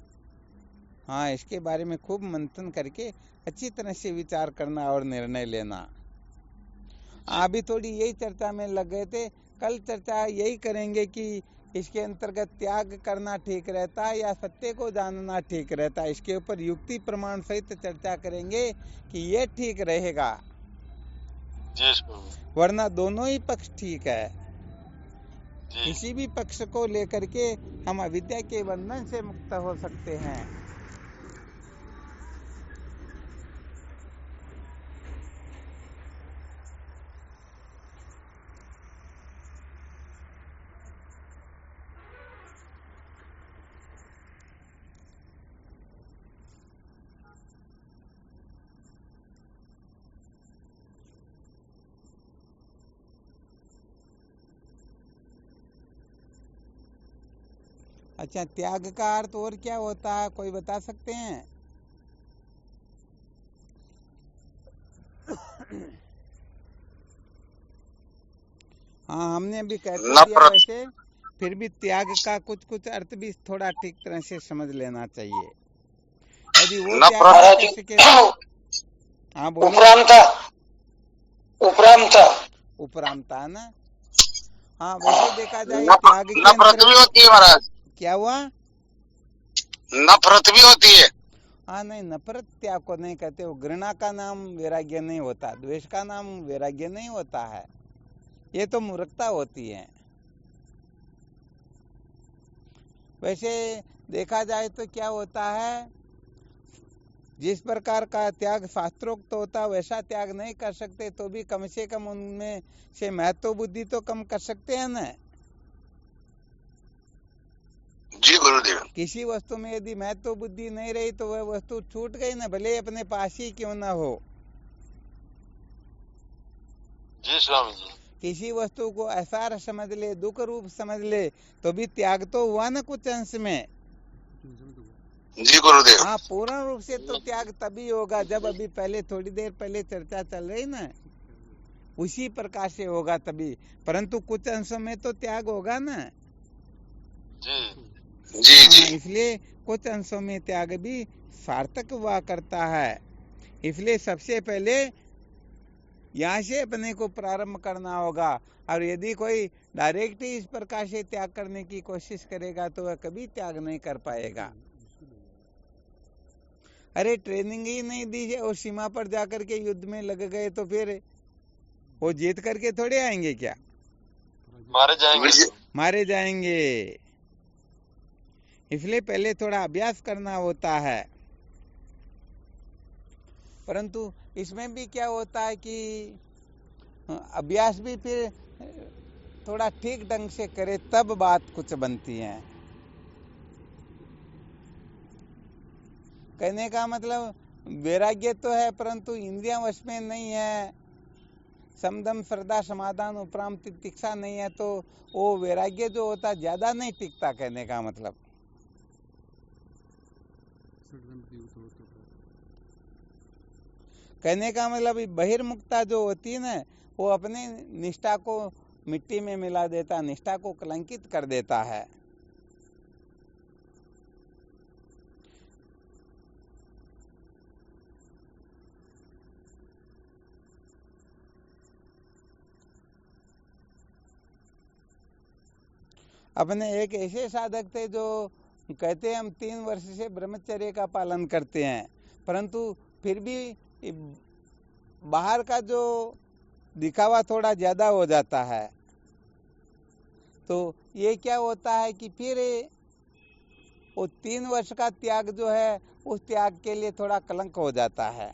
हाँ, इसके बारे में खूब मंथन करके अच्छी तरह से विचार करना और निर्णय लेना। अभी थोड़ी यही चर्चा में लग गए थे, कल चर्चा यही करेंगे कि इसके अंतर्गत त्याग करना ठीक रहता है या सत्य को जानना ठीक रहता है। इसके ऊपर युक्ति प्रमाण सहित चर्चा करेंगे कि ये ठीक रहेगा, वरना दोनों ही पक्ष ठीक है। किसी भी पक्ष को लेकर के हम अविद्या के बंधन से मुक्त हो सकते हैं। अच्छा, त्याग का अर्थ और क्या होता है, कोई बता सकते हैं? हाँ, हमने भी कह दिया, वैसे फिर भी त्याग का कुछ कुछ अर्थ भी थोड़ा ठीक तरह से समझ लेना चाहिए। यदि वो त्याग कर सके। हाँ बोलो। उपरामता ना। हाँ, वैसे देखा जाए त्याग के नफरत भी होती है महाराज। क्या हुआ? नफरत भी होती है। हाँ, नहीं, नफरत त्याग को नहीं कहते हो। घृणा का नाम वैराग्य नहीं होता, द्वेष का नाम वैराग्य नहीं होता है, ये तो मूर्खता होती है। वैसे देखा जाए तो क्या होता है, जिस प्रकार का त्याग शास्त्रोक्त होता है वैसा त्याग नहीं कर सकते तो भी कम से कम उनमें से महत्व बुद्धि तो कम कर सकते हैं ना। जी गुरुदेव। किसी वस्तु में यदि महत्व बुद्धि नहीं रही तो वह वस्तु छूट गई ना, भले अपने पास ही क्यों ना हो। जी स्वामी जी। किसी वस्तु को असार समझ ले, दुख रूप समझ ले, तो भी त्याग तो हुआ ना कुछ अंश में। जी गुरुदेव। हाँ, पूर्ण रूप से तो त्याग तभी होगा जब अभी पहले थोड़ी देर पहले चर्चा चल रही ना, उसी प्रकार से होगा तभी। परंतु कुछ अंशों में तो त्याग होगा ना। जी जी। इसलिए कुछ अंशों में त्याग भी सार्थक हुआ करता है। इसलिए सबसे पहले यहाँ से अपने को प्रारंभ करना होगा। और यदि कोई डायरेक्ट ही इस प्रकार से त्याग करने की कोशिश करेगा तो वह कभी त्याग नहीं कर पाएगा। अरे ट्रेनिंग ही नहीं दी है और सीमा पर जाकर के युद्ध में लग गए तो फिर वो जीत करके थोड़े आएंगे क्या? मारे जाएंगे। इसलिए पहले थोड़ा अभ्यास करना होता है। परंतु इसमें भी क्या होता है कि अभ्यास भी फिर थोड़ा ठीक ढंग से करे तब बात कुछ बनती है। कहने का मतलब वैराग्य तो है परंतु इंद्रियां वश में नहीं है, समदम श्रद्धा समाधान उपराम तितिक्षा नहीं है, तो वो वैराग्य जो होता ज्यादा नहीं टिकता। कहने का मतलब बहिर्मुखता जो होती है ना, वो अपने निष्ठा को मिट्टी में मिला देता, निष्ठा को कलंकित कर देता है। अपने एक ऐसे साधक थे जो कहते हैं हम 3 वर्ष से ब्रह्मचर्य का पालन करते हैं, परंतु फिर भी बाहर का जो दिखावा थोड़ा ज्यादा हो जाता है। तो ये क्या होता है कि फिर वो 3 वर्ष का त्याग जो है उस त्याग के लिए थोड़ा कलंक हो जाता है।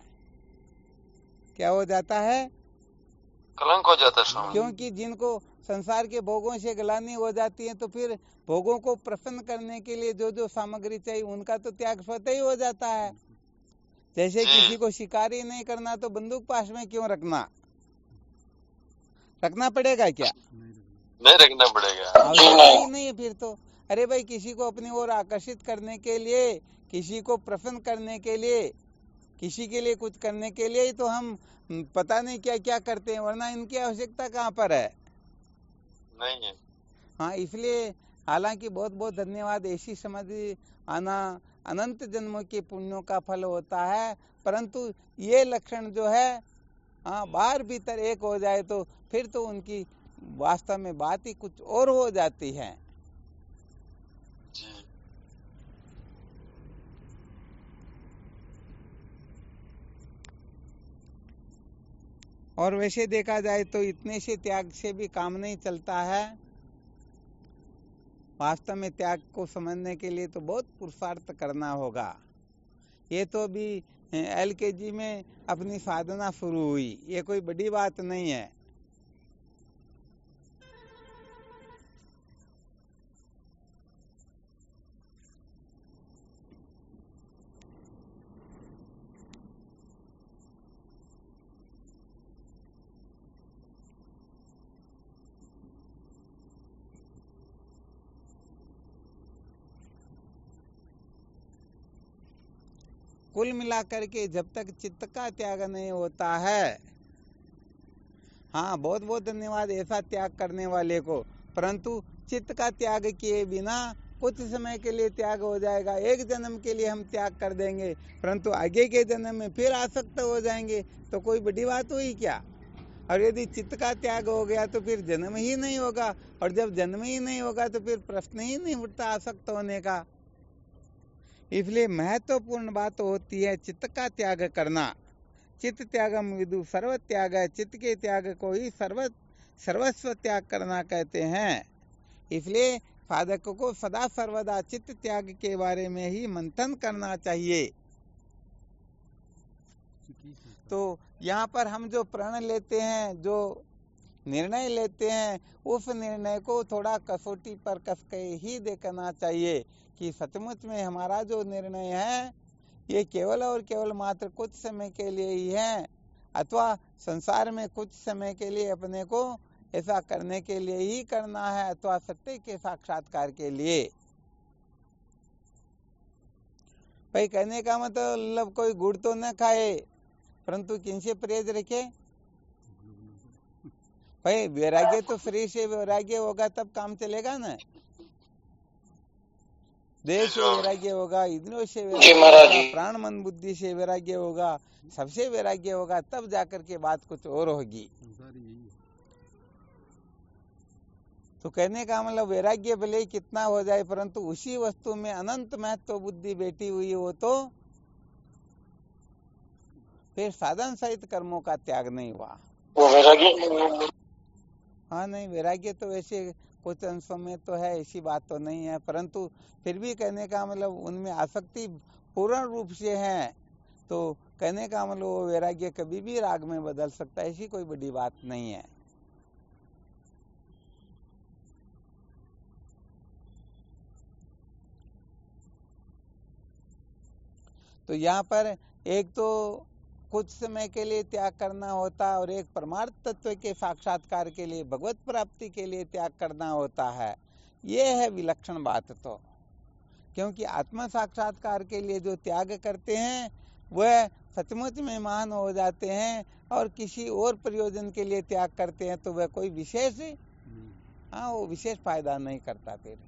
क्या हो जाता है? कलंक हो जाता है। क्योंकि जिनको संसार के भोगों से गलानी हो जाती है तो फिर भोगों को प्रसन्न करने के लिए जो जो सामग्री चाहिए उनका तो त्याग स्वतः ही हो जाता है। जैसे किसी को शिकार ही नहीं करना तो बंदूक पास में क्यों रखना? रखना पड़ेगा क्या? नहीं रखना पड़ेगा। ही नहीं है फिर तो। अरे भाई किसी को अपनी ओर आकर्षित करने के लिए, किसी को प्रसन्न करने के लिए, किसी के लिए कुछ करने के लिए ही तो हम पता नहीं क्या क्या करते हैं, वरना इनकी आवश्यकता कहाँ पर है? नहीं है। हाँ, इसलिए हालांकि बहुत बहुत धन्यवाद। ऐसी समझ आना अनंत जन्मों के पुण्यों का फल होता है, परंतु ये लक्षण जो है बाहर भीतर एक हो जाए तो फिर तो उनकी वास्तव में बात ही कुछ और हो जाती है। और वैसे देखा जाए तो इतने से त्याग से भी काम नहीं चलता है। वास्तव में त्याग को समझने के लिए तो बहुत पुरुषार्थ करना होगा। ये तो अभी LKG में अपनी साधना शुरू हुई, ये कोई बड़ी बात नहीं है। कुल मिलाकर के जब तक चित्त का त्याग नहीं होता है, हाँ बहुत बहुत धन्यवाद ऐसा त्याग करने वाले को, परंतु चित्त का त्याग किए बिना कुछ समय के लिए त्याग हो जाएगा, एक जन्म के लिए हम त्याग कर देंगे, परंतु आगे के जन्म में फिर आसक्त हो जाएंगे, तो कोई बड़ी बात हुई क्या? और यदि चित्त का त्याग हो गया तो फिर जन्म ही नहीं होगा, और जब जन्म ही नहीं होगा तो फिर प्रश्न ही नहीं उठता आसक्त होने का। इसलिए महत्वपूर्ण बात होती है चित्त का त्याग करना। चित्त त्यागम विदु सर्व त्याग है, चित्त के त्याग को ही सर्वस्व त्याग करना कहते हैं। इसलिए साधक को सदा सर्वदा चित्त त्याग के बारे में ही मंथन करना चाहिए। तो यहाँ पर हम जो प्रण लेते हैं, जो निर्णय लेते हैं, उस निर्णय को थोड़ा कसौटी पर कस के ही देखना चाहिए कि सचमुच में हमारा जो निर्णय है ये केवल और केवल मात्र कुछ समय के लिए ही है, अथवा संसार में कुछ समय के लिए अपने को ऐसा करने के लिए ही करना है, अथवा सत्य के साक्षात्कार के लिए। भाई कहने का मतलब कोई गुड़ तो न खाए परंतु किनसे परहेज रखे। भाई वैराग्य तो शरीर से वैराग्य होगा तब काम चलेगा ना। देह से वैराग्य होगा, इंद्रियों से जी वैराग्य महाराज होगा, जी। प्राण मन बुद्धि से वैराग्य होगा, सबसे वैराग्य होगा, तब जाकर के बात कुछ और होगी। तो कहने का मतलब वैराग्य भले ही कितना हो जाए, परंतु उसी वस्तु में अनंत महत्व बुद्धि बैठी हुई हो तो फिर साधन सहित कर्मों का त्याग नहीं हुआ। वो वैराग्य हाँ नहीं, वैराग्य तो वैसे कुछ अंशों में तो है, ऐसी बात तो नहीं है, परंतु फिर भी कहने का मतलब उनमें आसक्ति पूर्ण रूप से है, तो कहने का मतलब वो वैराग्य कभी भी राग में बदल सकता है, ऐसी कोई बड़ी बात नहीं है। तो यहाँ पर एक तो कुछ समय के लिए त्याग करना होता है और एक परमार्थ तत्व के साक्षात्कार के लिए, भगवत प्राप्ति के लिए त्याग करना होता है। ये है विलक्षण बात। तो क्योंकि आत्मा साक्षात्कार के लिए जो त्याग करते हैं वह सचमुच में महान हो जाते हैं, और किसी और प्रयोजन के लिए त्याग करते हैं तो वह कोई विशेष वो विशेष फायदा नहीं करता फिर।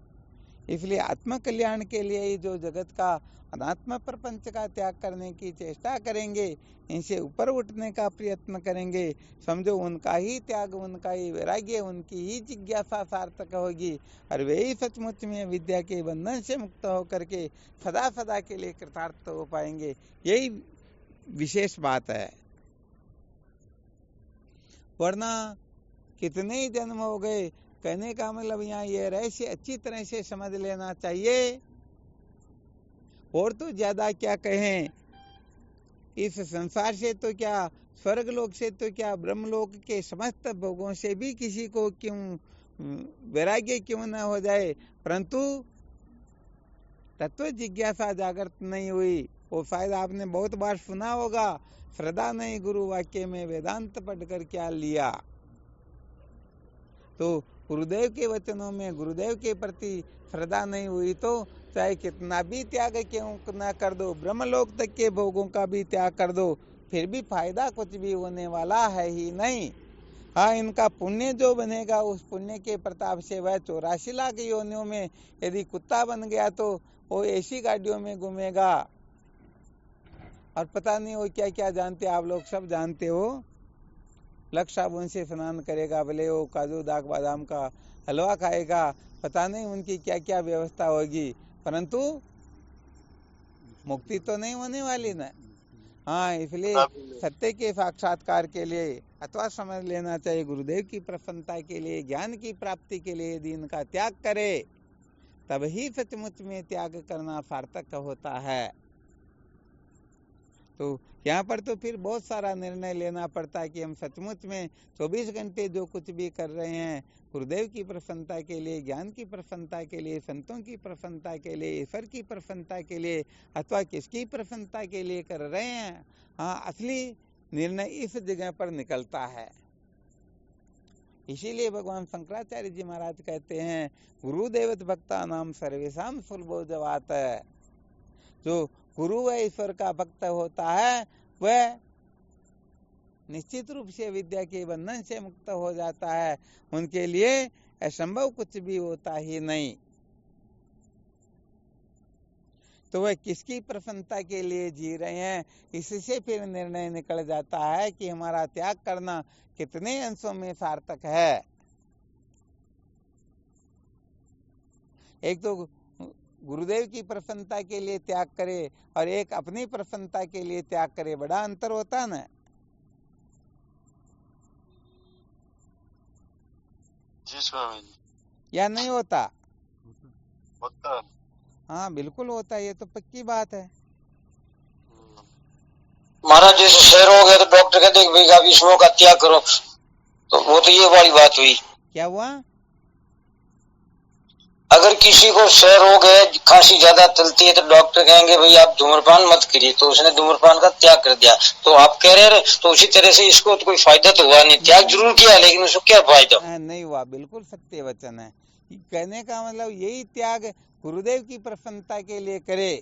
इसलिए आत्म कल्याण के लिए ही जो जगत का अनात्म प्रपंच का त्याग करने की चेष्टा करेंगे, इनसे ऊपर उठने का प्रयत्न करेंगे, समझो उनका ही त्याग, उनका ही वैराग्य, उनकी ही जिज्ञासा सार्थक होगी, और वे ही सचमुच में विद्या के बंधन से मुक्त होकर के सदा सदा के लिए कृतार्थ हो पाएंगे। यही विशेष बात है। वरना कितने ही जन्म हो गए, कहने का मतलब यहाँ ये रहस्य अच्छी तरह से समझ लेना चाहिए। और तो ज्यादा क्या कहें, इस संसार से तो क्या, स्वर्ग लोक से तो क्या, ब्रह्मलोक के समस्त भोगों से भी किसी को क्यों वैराग्य क्यों न हो जाए, परंतु तत्व जिज्ञासा जागृत नहीं हुई। वो शायद आपने बहुत बार सुना होगा, श्रद्धा नहीं गुरु वाक्य में, वेदांत पढ़कर क्या लिया। तो गुरुदेव के वचनों में गुरुदेव के प्रति श्रद्धा नहीं हुई तो चाहे कितना भी त्याग क्यों न कर दो, ब्रह्मलोक तक के भोगों का भी त्याग कर दो, फिर भी फायदा कुछ भी होने वाला है ही नहीं। हाँ, इनका पुण्य जो बनेगा, उस पुण्य के प्रताप से वह 84 लाख योनियों में यदि कुत्ता बन गया तो वो ऐसी गाड़ियों में घूमेगा, और पता नहीं वो क्या क्या जानते, आप लोग सब जानते हो, लक्ष्य साबुन से स्नान करेगा, भले वो काजू दाग बादाम का हलवा खाएगा, पता नहीं उनकी क्या क्या व्यवस्था होगी, परंतु मुक्ति तो नहीं होने वाली ना। हाँ, इसलिए सत्य के साक्षात्कार के लिए अथवा समझ लेना चाहिए, गुरुदेव की प्रसन्नता के लिए, ज्ञान की प्राप्ति के लिए यदि इनका त्याग करे, तब ही सचमुच में त्याग करना सार्थक होता है। तो यहाँ पर तो फिर बहुत सारा निर्णय लेना पड़ता है कि हम सचमुच में 24 घंटे जो कुछ भी कर रहे हैं, गुरुदेव की प्रसन्नता के लिए, ज्ञान की प्रसन्नता के लिए, संतों की प्रसन्नता के लिए, ईश्वर की प्रसन्नता के लिए, अथवा किसकी प्रसन्नता के लिए कर रहे हैं। हाँ, असली निर्णय इस जगह पर निकलता है। इसीलिए भगवान शंकराचार्य जी महाराज कहते हैं, गुरुदेवत भक्ता नाम सर्वेशाम सुलभो जवात। जो गुरु व ईश्वर का भक्त होता है वह निश्चित रूप से विद्या के बंधन से मुक्त हो जाता है, उनके लिए असंभव कुछ भी होता ही नहीं। तो वह किसकी प्रसन्नता के लिए जी रहे हैं, इससे फिर निर्णय निकल जाता है कि हमारा त्याग करना कितने अंशों में सार्थक है। एक तो गुरुदेव की प्रसन्नता के लिए त्याग करे और एक अपनी प्रसन्नता के लिए त्याग करे, बड़ा अंतर होता है ना। जी स्वामी जी। या नहीं होता? होता। हाँ बिल्कुल होता है, ये तो पक्की बात है। महाराज जैसे शहर हो गया तो डॉक्टर कहते हैं भाई आप इसमें का त्याग करो, तो वो तो ये वाली बात हुई। क्या हुआ? अगर किसी को शहर हो गया, खांसी ज्यादा चलती है, तो डॉक्टर कहेंगे भाई आप धूम्रपान मत करिए, तो उसने धूम्रपान का त्याग कर दिया, तो आप कह रहे तो उसी तरह से इसको तो कोई फायदा तो हुआ नहीं, त्याग जरूर किया लेकिन उसको क्या फायदा? नहीं हुआ, बिल्कुल सत्य वचन है। कहने का मतलब यही त्याग गुरुदेव की प्रसन्नता के लिए करे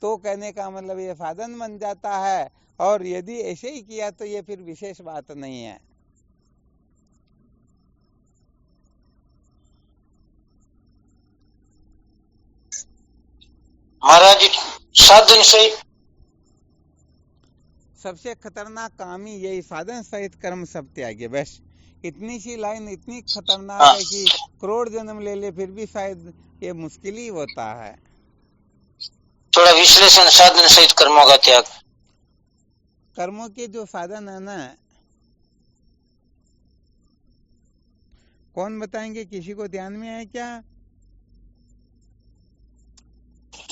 तो कहने का मतलब ये साधन बन जाता है, और यदि ऐसे ही किया तो ये फिर विशेष बात नहीं है। महाराज साधन सहित सबसे खतरनाक काम ही यही, साधन सहित कर्म सब त्यागे। बस इतनी सी लाइन इतनी खतरनाक है कि करोड़ जन्म ले ले फिर भी शायद ये मुश्किल ही होता है। थोड़ा विश्लेषण, साधन सहित कर्मों का त्याग। कर्मों के जो साधन है ना, कौन बताएंगे? किसी को ध्यान में है क्या?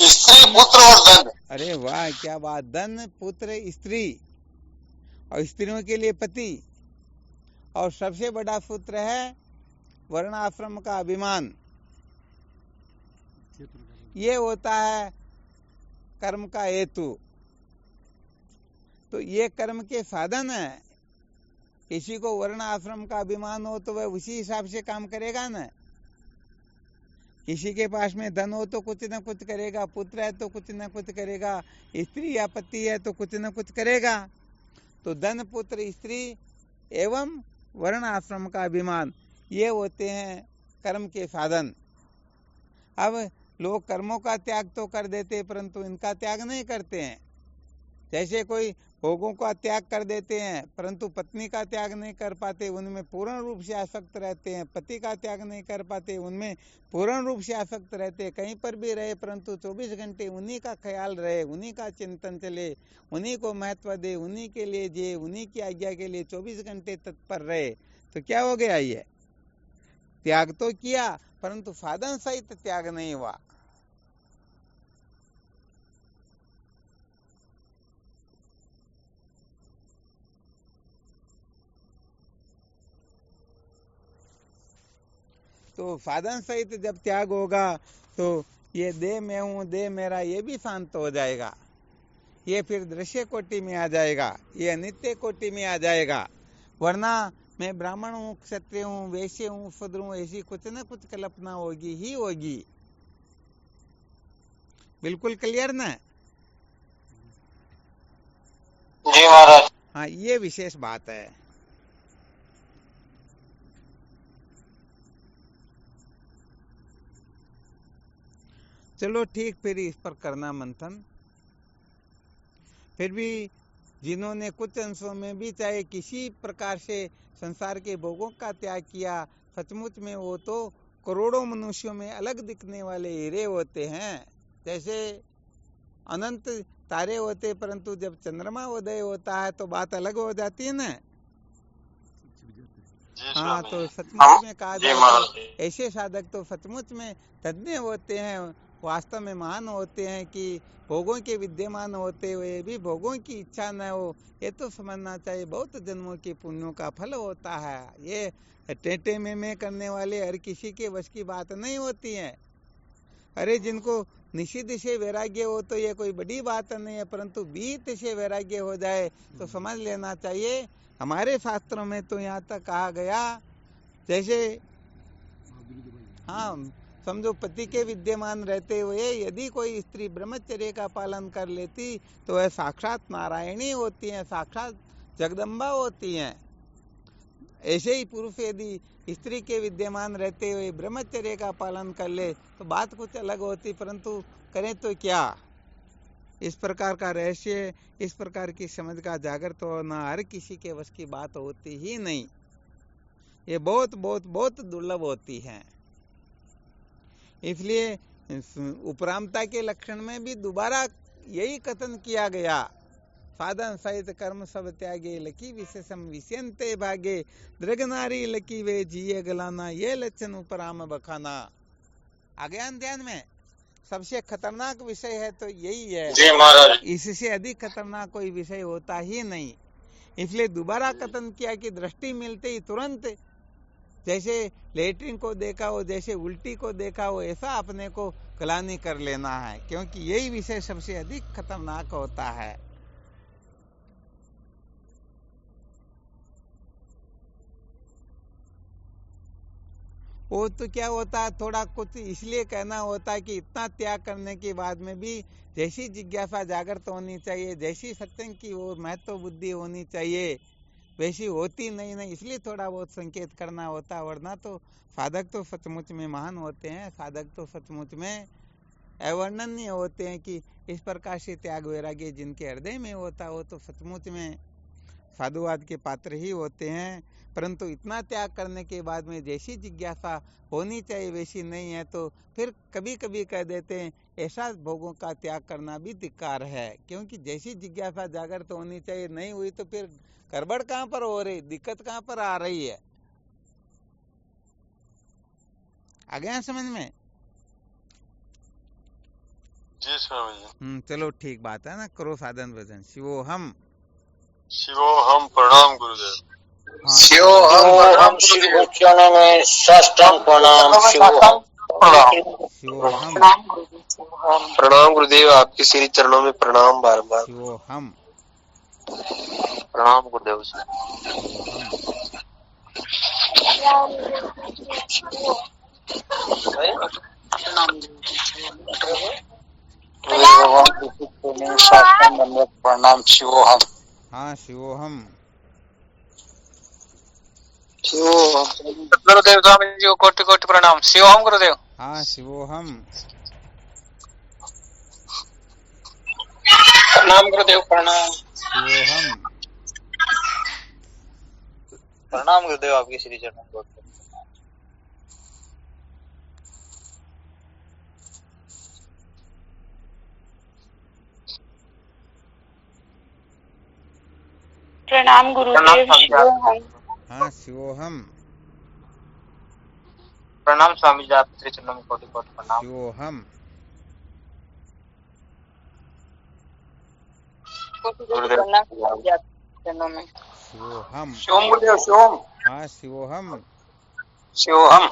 स्त्री, पुत्र और धन। अरे वाह, क्या बात! धन, पुत्र, स्त्री, और स्त्रियों के लिए पति, और सबसे बड़ा सूत्र है वर्ण आश्रम का अभिमान। ये होता है कर्म का हेतु। तो ये कर्म के साधन है। किसी को वर्ण आश्रम का अभिमान हो तो वह उसी हिसाब से काम करेगा ना। किसी के पास में धन हो तो कुछ न कुछ करेगा, पुत्र है तो कुछ न कुछ करेगा, स्त्री या पति है तो कुछ न कुछ करेगा। तो धन, पुत्र, स्त्री एवं वर्ण आश्रम का अभिमान, ये होते हैं कर्म के साधन। अब लोग कर्मों का त्याग तो कर देते परंतु इनका त्याग नहीं करते हैं। जैसे कोई भोगों का त्याग कर देते हैं परंतु पत्नी का त्याग नहीं कर पाते, उनमें पूर्ण रूप से आसक्त रहते हैं। पति का त्याग नहीं कर पाते, उनमें पूर्ण रूप से आसक्त रहते हैं। कहीं पर भी रहे परंतु 24 घंटे उन्हीं का ख्याल रहे, उन्हीं का चिंतन चले, उन्हीं को महत्व दे, उन्हीं के लिए जिए, उन्हीं की आज्ञा के लिए 24 घंटे तत्पर रहे। तो क्या हो गया? ये त्याग तो किया परंतु साधन सहित त्याग नहीं हुआ। तो साधन सहित जब त्याग होगा तो ये देह में हूँ, देह मेरा, ये भी शांत हो जाएगा। ये फिर दृश्य कोटि में आ जाएगा, ये अनित्य कोटि में आ जाएगा। वरना मैं ब्राह्मण हूँ, क्षत्रिय हूँ, वैश्य हूँ, शूद्र हूँ, ऐसी कुछ न कुछ कल्पना होगी ही होगी। बिल्कुल क्लियर ना? जी महाराज। हाँ, ये विशेष बात है। चलो ठीक, फिर इस पर करना मंथन। फिर भी जिन्होंने कुछ अंशों में भी चाहे किसी प्रकार से संसार के भोगों का त्याग किया, सचमुच में वो तो करोड़ों मनुष्यों में अलग दिखने वाले हीरे होते हैं। जैसे अनंत तारे होते परंतु जब चंद्रमा उदय होता है तो बात अलग हो जाती है ना। हाँ, तो सचमुच में कहा जाए तो ऐसे साधक तो सचमुच में धन्य होते हैं, वास्तव में महान होते हैं कि भोगों के विद्यमान होते हुए भी भोगों की इच्छा न हो। ये तो समझना चाहिए बहुत जन्मों के पुण्यों का फल होता है। ये टेटे में करने वाले हर किसी के वश की बात नहीं होती है। अरे जिनको निषिद्ध से वैराग्य हो तो ये कोई बड़ी बात नहीं है, परंतु बीत से वैराग्य हो जाए तो समझ लेना चाहिए। हमारे शास्त्रों में तो यहाँ तक कहा गया, जैसे हाँ समझो पति के विद्यमान रहते हुए यदि कोई स्त्री ब्रह्मचर्य का पालन कर लेती तो वह साक्षात नारायणी होती है, साक्षात जगदम्बा होती हैं। ऐसे ही पुरुष यदि स्त्री के विद्यमान रहते हुए ब्रह्मचर्य का पालन कर ले तो बात कुछ अलग होती, परंतु करें तो क्या। इस प्रकार का रहस्य, इस प्रकार की समझ का जागृत होना हर किसी के वश की बात होती ही नहीं। ये बहुत बहुत बहुत दुर्लभ होती है। इसलिए उपरामता के लक्षण में भी दोबारा यही कथन किया गया, साधन सहित कर्म सब त्यागे, लकी विशेषम विषयन्ते भागे, दृग नारी लकी वे जिये गलाना, ये लक्षण उपराम बखाना। आ गया ध्यान में? सबसे खतरनाक विषय है तो यही है। जी महाराज। इससे अधिक खतरनाक कोई विषय होता ही नहीं। इसलिए दोबारा कथन किया कि दृष्टि मिलते ही तुरंत जैसे लेटरिन को देखा हो, जैसे उल्टी को देखा हो, ऐसा अपने को ग्लानि कर लेना है, क्योंकि यही विषय सबसे अधिक खतरनाक होता है। वो तो क्या होता है, थोड़ा कुछ इसलिए कहना होता है कि इतना त्याग करने के बाद में भी जैसी जिज्ञासा जागृत होनी चाहिए, जैसी सत्संग की ओर महत्व बुद्धि होनी चाहिए, वैसी होती नहीं, इसलिए थोड़ा बहुत संकेत करना होता। वरना तो साधक तो सचमुच में महान होते हैं, साधक तो सचमुच में अवर्णनीय होते हैं कि इस प्रकार से त्याग वैराग्य जिनके हृदय में होता वो तो सचमुच में साधुवाद के पात्र ही होते हैं। परंतु इतना त्याग करने के बाद में जैसी जिज्ञासा होनी चाहिए वैसी नहीं है, तो फिर कभी कभी कह देते हैं ऐसा भोगों का त्याग करना भी धिक्कार है, क्योंकि जैसी जिज्ञासा जागृत होनी चाहिए नहीं हुई तो फिर गड़बड़ कहाँ पर हो रही, दिक्कत कहाँ पर आ रही है। आ गया समझ में? जी स्वामी जी। चलो ठीक बात है ना, करो साधन भजन। शिवोहम शिवोहम। प्रणाम गुरुदेव। शिवोहम शिव चरणों में साष्टांग प्रणाम। शिवोहम शिवोहम प्रणाम गुरुदेव, आपके श्री चरणों में प्रणाम बार बार। शिवोहम प्रणाम गुरुदेव। शिवोहम प्रणाम। शिवोहम। हाँ शिवोहम गुरुदेव स्वामी जी को कोटि कोटि प्रणाम। शिवोहम गुरुदेव। हाँ शिवोहम प्रणाम गुरुदेव। प्रणाम। शिवोहम प्रणाम गुरुदेव, आपकी श्री चरणों में। प्रणाम गुरुदेव। शिवोहम। हाँ शिवोहम प्रणाम स्वामी जी, आपके श्री चरणों में कोटि कोटि प्रणाम। शिवोहम शिवोहम शिवम गुरुदेव। शिवम। हाँ शिवोहम शिवोहम।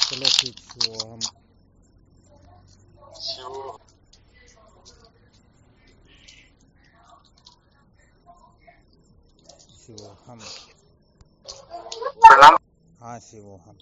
चलो ठीक। शिवोहम शिवोहम प्रणाम। हाँ शिवोहम